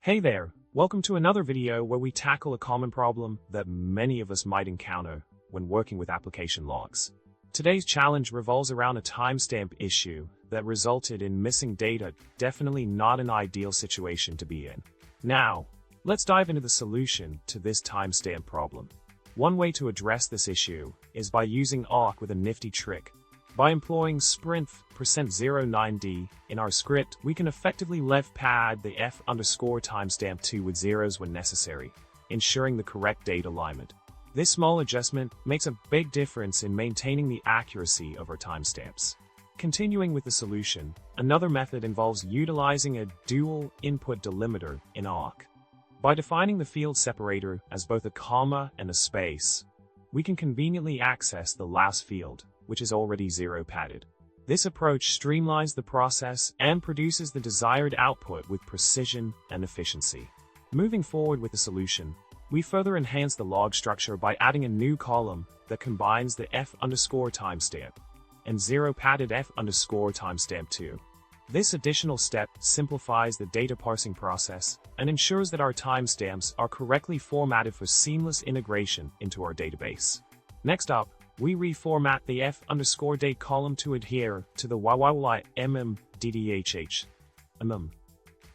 Hey there, welcome to another video where we tackle a common problem that many of us might encounter when working with application logs. Today's challenge revolves around a timestamp issue that resulted in missing data, definitely not an ideal situation to be in. Now, let's dive into the solution to this timestamp problem. One way to address this issue is by using AWK with a nifty trick. By employing sprint%09d in our script, we can effectively left pad the f_timestamp2 with zeros when necessary, ensuring the correct date alignment. This small adjustment makes a big difference in maintaining the accuracy of our timestamps. Continuing with the solution, another method involves utilizing a dual input delimiter in AWK. By defining the field separator as both a comma and a space, we can conveniently access the last field, which is already zero padded. This approach streamlines the process and produces the desired output with precision and efficiency. Moving forward with the solution, we further enhance the log structure by adding a new column that combines the f_timestamp and zero padded f_timestamp2. This additional step simplifies the data parsing process and ensures that our timestamps are correctly formatted for seamless integration into our database. Next up, we reformat the f_date column to adhere to the YYY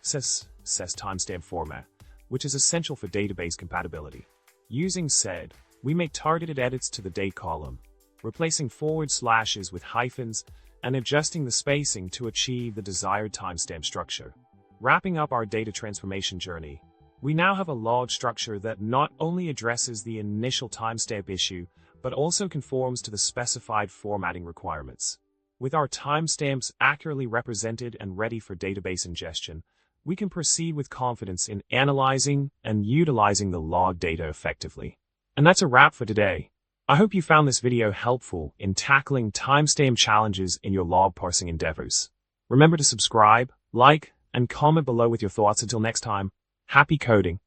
SES timestamp format, which is essential for database compatibility. Using SED, we make targeted edits to the date column, replacing forward slashes with hyphens and adjusting the spacing to achieve the desired timestamp structure. Wrapping up our data transformation journey, we now have a log structure that not only addresses the initial timestamp issue, but also conforms to the specified formatting requirements. With our timestamps accurately represented and ready for database ingestion, we can proceed with confidence in analyzing and utilizing the log data effectively. And that's a wrap for today. I hope you found this video helpful in tackling timestamp challenges in your log parsing endeavors. Remember to subscribe, like, and comment below with your thoughts. Until next time, happy coding.